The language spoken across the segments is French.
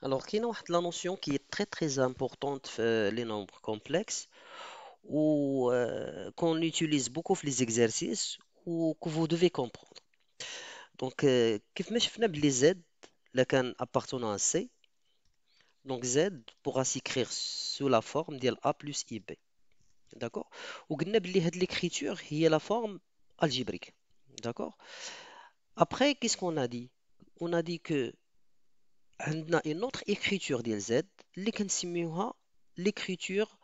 Alors, qu'il y a la notion qui est très très importante les nombres complexes ou qu'on utilise beaucoup dans les exercices ou que vous devez comprendre. Donc, كيف ما شفنا بلي Z là كان appartenant à C, donc Z pourra s'écrire sous la forme de A plus IB. D'accord? وقلنا بلي هاد l'écriture هي la forme algébrique. D'accord? Après, qu'est-ce qu'on a dit? On a dit que عندنا une autre écriture ديال Z اللي كنسميوها l'écriture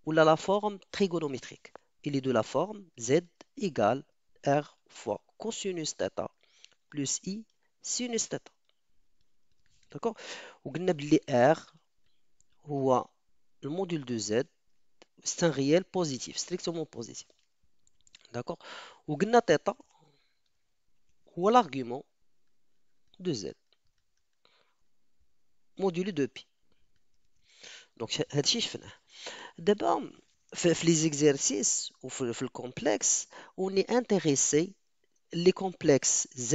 ou la forme trigonométrique. Il est de la forme Z égale R fois cosinus θ plus I sinus θ. D'accord? وقلنا بلي R هو الموديل de Z, c'est un réel positif, strictement positif. D'accord? وقلنا θ هو l'argument de Z, modulé de pi. Donc هادشي شفناه. دابا في les exercices ou في le complexe, on est intéressé les complexes Z,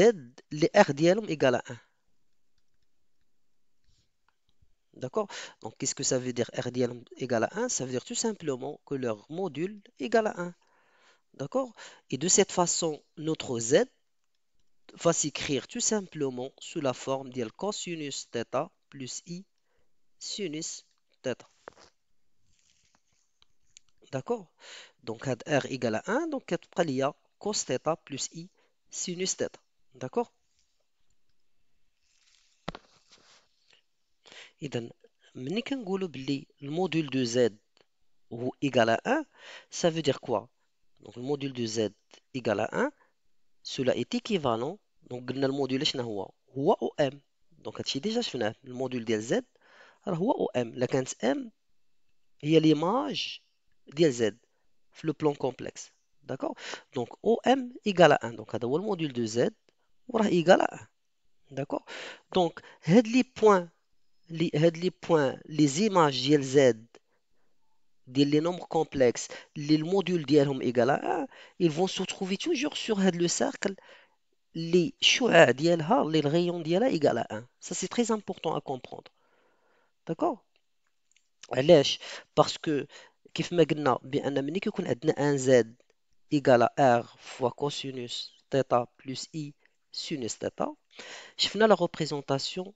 les R dialogue égale à 1. D'accord? Donc, qu'est-ce que ça veut dire R dialogue égale à 1? Ça veut dire tout simplement que leur module égale à 1. D'accord? Et de cette façon, notre Z va s'écrire tout simplement sous la forme de cosinus θ plus I sinus θ. D'accord? Donc, R égale à 1, donc il y a cos θ plus I sinus θ. D'accord? إذا ملي كنقولوا باللي الموديل دو Z هو égal à 1, ça veut dire quoi? Donc le module de Z égal à 1, cela est équivalent. Donc قلنا الموديل شنو هو OM. donc هادشي ديجا شفناه الموديل ديال Z راه هو OM. لا كانت M هي ليماج ديال Z في لو بلان كومبلكس. داكور دونك OM égal à 1. donc هذا هو الموديل دو Z وراه égal à 1. داكور دونك هاد لي بوين لي زيماج ديال Z ديال les nombres complexes, les modules ديالهم égal à 1, ils vont se trouver toujours sur le cercle, les الشعاع ديالها, les rayons ديالها égal à 1. Ça, c'est très important à comprendre. D'accord? علاش؟ parce que كيف ما قلنا بأن ملي كيكون عندنا un Z égal à R fois cosinus θ plus I sinus θ, شفنا la représentation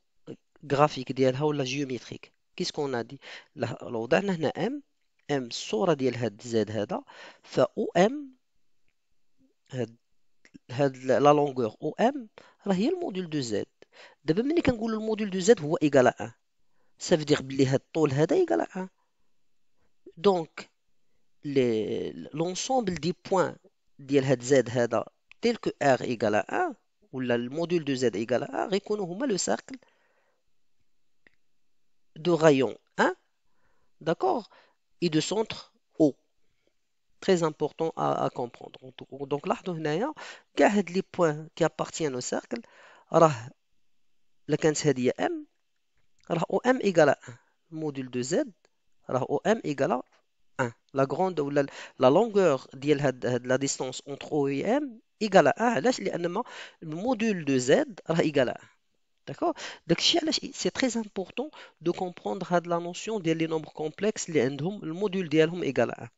graphique ديالها ولا géométrique. Qu'est-ce qu'on a dit؟ لو وضعنا هنا M الصورة ديال هاد Z هذا ف OM هاد لا لونغور او ام راه هي الموديل دو زد. دابا ملي كنقول الموديل دو زد هو ايكال 1، ça veut dire بلي هاد الطول هذا ايكال 1. دونك لونسومبل دي بوين ديال هاد زد هذا تيل كو ار ايكال 1 ولا الموديل دو زد ايكال 1 غيكونوا هما لو سيركل دو رايون 1. داكور اي دو سونتر او. Très important à comprendre. Donc لاحظوا هنايا كاع هاد لي بوين كي appartiennent au cercle راه الا كانت هذه ام راه او ام ايكال 1. الموديل دو زد راه او ام ايكال 1. لا غروند ولا لا لونغور ديال هاد لا ديستونس اونتر او اي ام ايكال 1. علاش؟ لان الموديل دو زد راه ايكال 1. داكور داكشي علاش سي تري امبورطون دو كومبروندر هاد لا نوسيون ديال لي نومبر كومبلكس اللي عندهم الموديل ديالهم ايكال 1.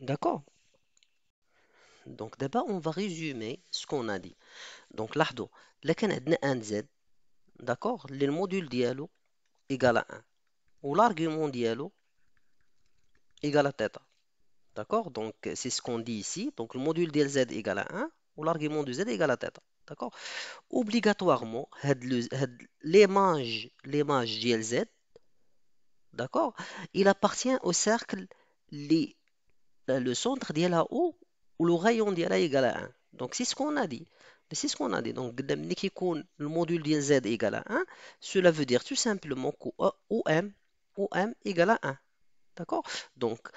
داكور دونك دابا اون فا ريزومي سكون ا دي. دونك لاحظوا الا كان عندنا ان زد داكور اللي الموديل ديالو ايكال 1 والارغيومون ديالو égal à θ. D'accord? Donc, c'est ce qu'on dit ici. Donc, le module de Z égale à 1 ou l'argument de Z égale à θ. D'accord? Obligatoirement, l'image de Z, d'accord? Il appartient au cercle, le centre de la O ou le rayon de la égale à 1. Donc, c'est ce qu'on a dit. C'est ce qu'on a dit. Donc, dès que le module de Z égale à 1, cela veut dire tout simplement que OM égale à 1. D'accord? Donc,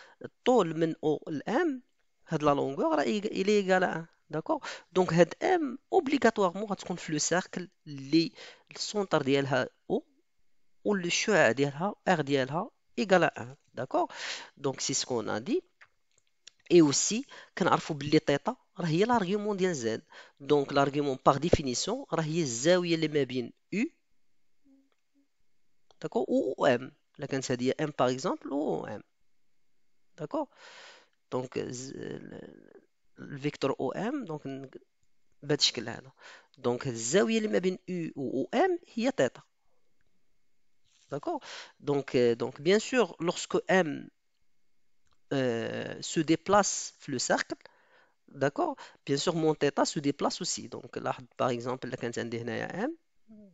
طول من O ل M, هاد la longueur راه il est égal à 1. D'accord? Donc, هاد M obligatoirement غتكون في le cercle اللي السونتر ديالها O والشعاع ديالها R ديالها égal à 1. D'accord? Donc, c'est ce qu'on a dit. Et aussi, كنعرفوا باللي θ راه هي l'argument ديال Z. Donc, l'argument par définition راه هي الزاوية اللي ما بين U d'accord, ou OM. Là, quand ça dit M par exemple, ou OM, d'accord. Donc, le vecteur OM, donc, بهذا الشكل هذا. Donc, الزاوية اللي ما بين U و OM هي θ. D'accord? Donc, bien sûr, lorsque M se déplace le cercle, d'accord? Bien sûr, mon θ se déplace aussi. Donc, là, par exemple, là, quand عندي هنايا M,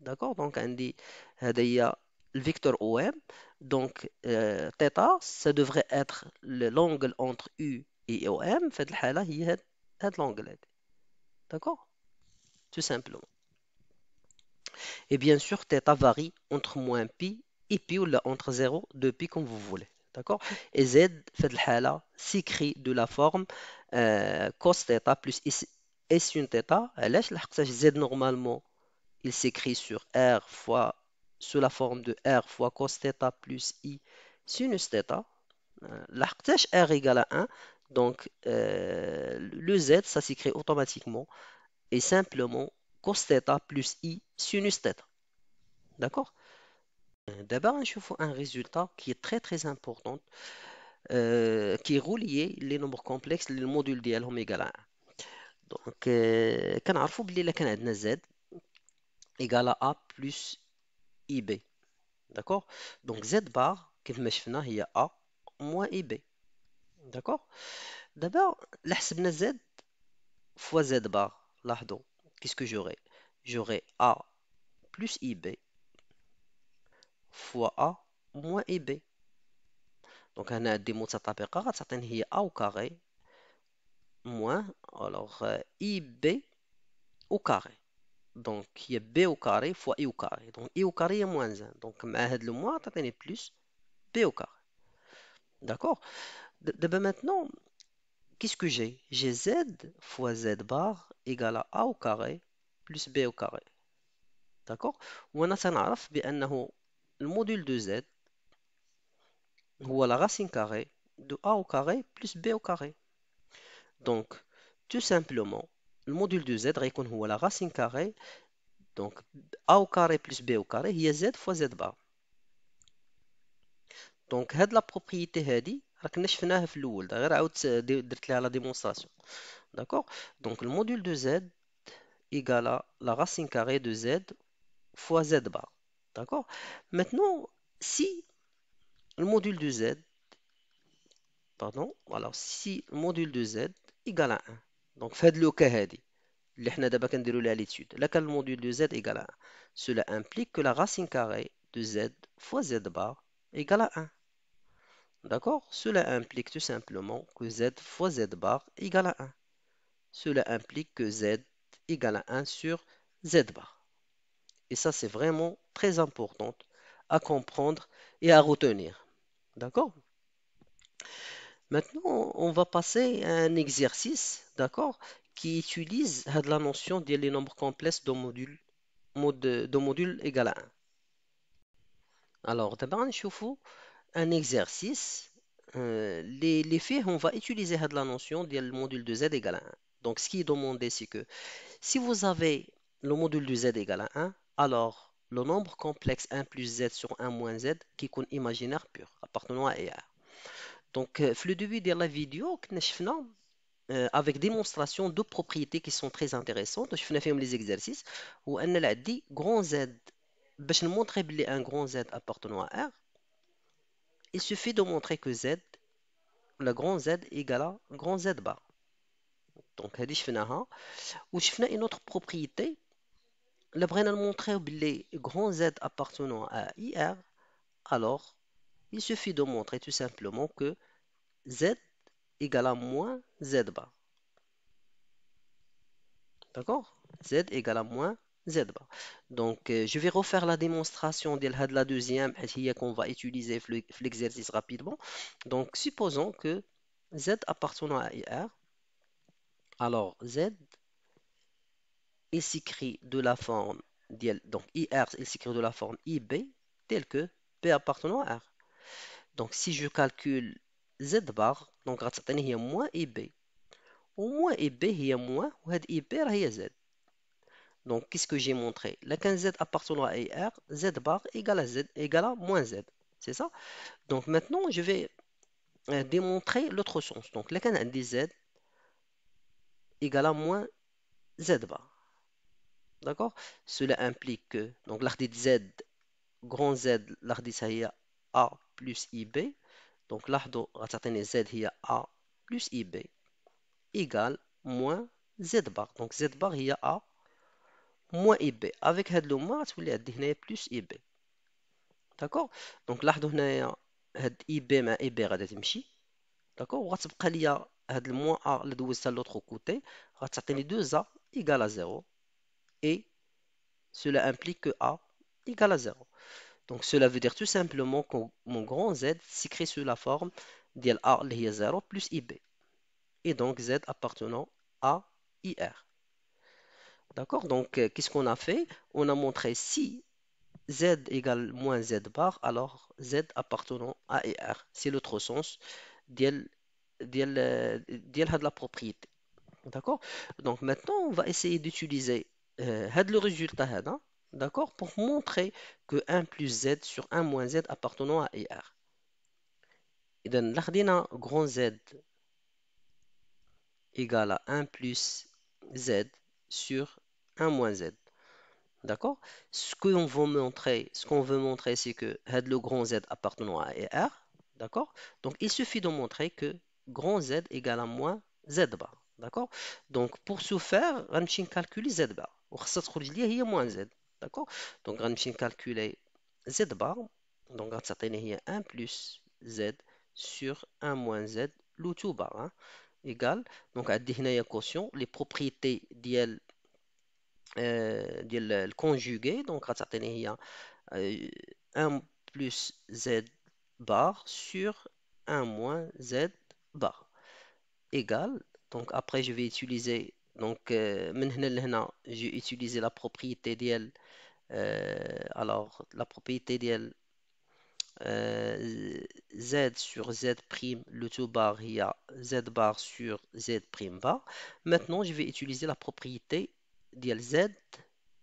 d'accord? Donc, عندي هذا هي le vecteur OM. Donc, θ, ça devrait être l'angle entre U et OM. في هذه الحالة هي هذا l'angle هذا. D'accord? Tout simplement. Et bien sûr, θ varie entre moins pi et pi ou là, entre 0 et 2 pi comme vous voulez. D'accord? Et z, fait الحالة, s'écrit de la forme cos θ plus S sin θ. علاش؟ لحقاش z normalement, il s'écrit sur R fois, sous la forme de R fois cos θ plus I sinus θ. لحقاش R égale à 1, donc le z, ça s'écrit automatiquement et simplement cos θ plus I sinus θ. D'accord? D'abord, نشوفوا un résultat qui est très très important qui est relié les nombres complexes للموديل ديالهم égal à 1. Donc كنعرفوا بلي الا كان عندنا z égal à a plus ib. D'accord? Donc z bar كيف ما شفنا هي a moins ib. D'accord? D'abord, لا حسبنا z fois z bar. لاحظوا qu'est-ce que j'aurai? J'aurai a plus ib fois a moins ib. Donc هنا دي متطابقة غتعطيني هي a au carré moins, alors IB au carré. Donc, il y a B au carré fois I au carré. Donc, I au carré est moins 1. Donc, معهد le moins, tu plus B au carré. D'accord? D'abord maintenant, qu'est-ce que j'ai? J'ai Z fois Z bar égale à A au carré plus B au carré. D'accord? وأنا سنعرف بأنه الموديل de Z هو la racine carrée de A au carré plus B au carré. Donc, tout simplement, le module de Z غيكون هو la racine carrée. Donc, A au carré plus B au carré هي Z fois Z bar. دونك هاد لا بروبريتي هادي راه كنا شفناها في الاول غير عاود درت لها لا ديمونستراسيون. داكوغ دونك الموديل دو زد ايغالا لا راسين كاري دو زد فوا زد بار. داكوغ maintenant si le module de z pardon alors si le module de z égal à 1 donc في هاد لوكا هادي اللي حنا دابا كنديرو لها ليتود لا كان الموديل دو z égal à 1 cela implique que la racine carrée de z fois z bar égale à 1. D'accord? Cela implique tout simplement que z fois z bar égale à 1. Cela implique que z égale à 1 sur z bar. Et ça, c'est vraiment très important à comprendre et à retenir. D'accord? Maintenant, on va passer à un exercice, d'accord, qui utilise la notion des nombres complexes de module égal à 1. Alors, d'abord, نشوفوا un exercice. Les faits, on va utiliser la notion du module de z égale à 1. Donc, ce qui est demandé, c'est que si vous avez le module de z égale à 1, alors le nombre complexe 1 plus z sur 1 moins z qui est imaginaire pur, appartenant à R. Donc, le début de la vidéo, nous avons avec démonstration de propriétés qui sont très intéressantes. Je fais les exercices où on a dit grand Z. باش نمونطري بلي un grand Z appartenant à R, il suffit de montrer que Z, le grand Z égale à grand Z bar. Donc, هذه شفناها وشفنا une autre propriété. اللي بغينا نمونطريو بلي grand Z appartenant à IR, alors il suffit de montrer tout simplement que Z égale à moins Z bar. D'accord? Z égale à moins Z bar. Donc, je vais refaire la démonstration de la deuxième qu'on va utiliser l'exercice rapidement. Donc, supposons que Z appartenant à IR, alors Z, il s'écrit de la forme, donc IR, il s'écrit de la forme IB, tel que P appartenant à R. Donc, si je calcule Z bar, donc غتعطيني هي moins IB. و moins IB هي moins, وهاد IB هي Z. Donc, qu'est-ce que j'ai montré? La 15Z appartenant à IR, Z bar égale à moins Z. C'est ça? Donc, maintenant, je vais démontrer l'autre sens. Donc, la canne des Z égale à moins Z bar. D'accord? Cela implique que, donc, l'ardi de Z, grand Z, l'ardi ça y est A plus IB. Donc, l'ardo, غتعطيني Z هي A plus IB égale moins Z bar. Donc, Z bar هي A moins IB. Avec هاد le moins, غتولي عندي هنايا plus IB. داكوغ دونك لاحظوا هنايا هاد اي بي مع اي بي غادي تمشي داكوغ وغتبقى ليا هاد الموان ا اللي دوزتها لوطخ كوتي غتعطيني 2 ا ايكال ا 0 et cela implique que a égale à 0. Donc cela veut dire tout simplement que mon grand Z s'écrit sous la forme ديال a اللي هي 0 plus ib et donc Z appartenant à IR. D'accord? Donc qu'est-ce qu'on a fait? On a montré si Z égale moins Z bar, alors Z appartenant à R. C'est l'autre sens ديال هاد la propriété. D'accord? Donc maintenant, on va essayer d'utiliser le résultat هذا, d'accord, pour montrer que 1 plus Z sur 1 moins Z appartenant à R. إذا لخدينا grand Z égale à 1 plus Z sur 1 moins Z. D'accord? Ce qu'on veut montrer, c'est que had le grand Z appartenant à R. D'accord? Donc, il suffit de montrer que grand Z égale à moins Z bar. D'accord? Donc, pour ce faire, on va calculer Z bar. Il y a moins Z. D'accord? Donc, on va calculer Z bar. Donc, on va 1 plus Z sur 1 moins Z, le tout bar, hein, égal. Donc, on a quotient, les propriétés d'IL ديال الكونجوغي دونك غتعطيني هي 1 plus z bar sur 1 moins z bar égal. Donc après je vais utiliser donc من هنا لهنا j'ai utilisé la propriété ديال alors la propriété ديال z sur z prime le tout bar il y a z bar sur z prime bar. Maintenant je vais utiliser la propriété ديال z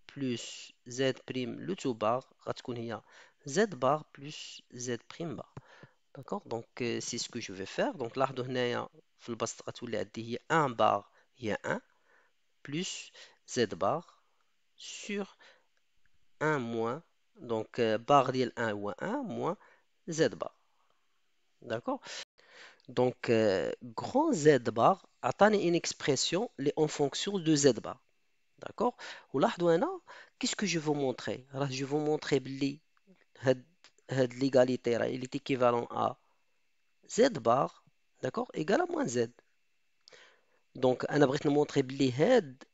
plus z prime le tout bar غتكون هي z bar plus z prime bar. D'accord? Donc c'est ce que je vais faire. Donc لاحظوا هنايا في البسط غتولي عندي هي 1 bar هي 1 plus z bar sur 1 moins donc bar ديال 1 هو 1 moins z bar. D'accord? Donc grand z bar عطاني une expression اللي en fonction de z bar. D'accord? ولاحظوا هنا qu'est-ce que je veux montrer? راه je veux montrer بلي هاد l'égalité راه il est équivalent à z bar d'accord égal à moins z. Donc انا بغيت نمونطري بلي هاد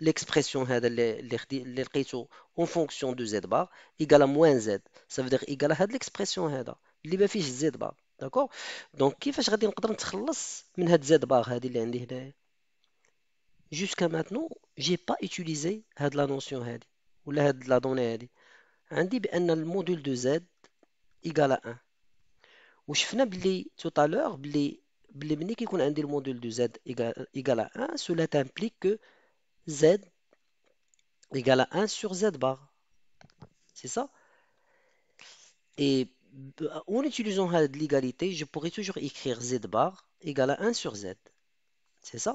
l'expression هذا اللي لقيته en fonction de z bar égal à moins z. Ça veut dire égal à هاد l'expression هذا اللي ما فيهش z bar. d'accord donc كيفاش غادي نقدر نتخلص من هاد z bar هذه اللي عندي هنايا؟ jusqu'à maintenant j'ai pas utilisé هاد la notion هذه ولا هاد la donnée هذه. عندي بان الموديل de z égal à 1 وشفنا بلي tout à l'heure بلي ملي كيكون عندي الموديل دو z égal à 1 cela implique que z égal à 1 sur z bar. C'est ça? Et en utilisant l'égalité, je pourrais toujours écrire z bar égal à 1 sur z. C'est ça?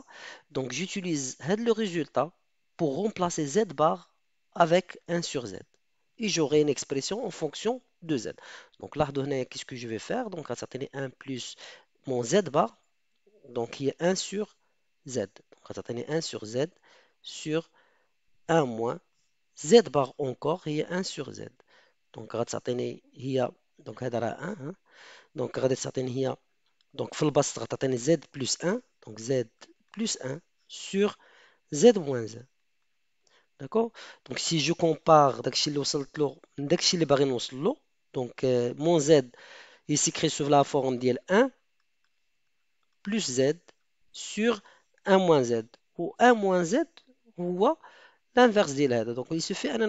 Donc j'utilise le résultat pour remplacer z bar avec 1 sur z. Et j'aurai une expression en fonction de z. Donc là, qu'est-ce que je vais faire? Donc, à certaines 1 plus mon z bar, donc il y a 1 sur z. Donc, à certaines 1 sur z sur 1 moins z bar encore, il y a 1 sur z. Donc, à certaines il y a donc هذا راه 1 hein. Donc غادي تعطيني هي donc في البسط غتعطيني z plus 1 donc z plus 1 sur z moins 1. D'accord? Donc si je compare داكشي اللي وصلت له من داكشي اللي باغي نوصل له donc mon z il s'écrit sous la forme ديال 1 plus z sur 1 moins z و 1 moins z هو l'inverse ديال هذا donc il suffit انا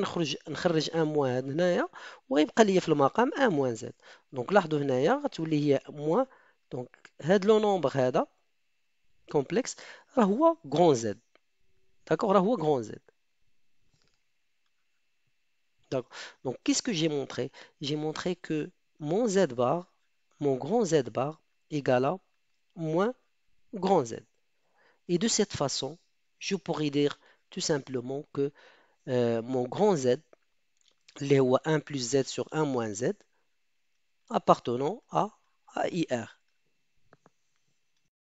نخرج 1 moins هذا هنايا وغيبقى لي في المقام 1 moins z. donc لاحظوا هنايا غتولي هي moins donc هذا لو نومبر هذا كومبلكس راه هو grand z. d'accord راه هو grand z. D'accord. Donc, qu'est-ce que j'ai montré? J'ai montré que mon Z bar, mon grand Z bar, égale à moins grand Z. Et de cette façon, je pourrais dire tout simplement que mon grand Z, les 1 plus Z sur 1 moins Z, appartenant à IR.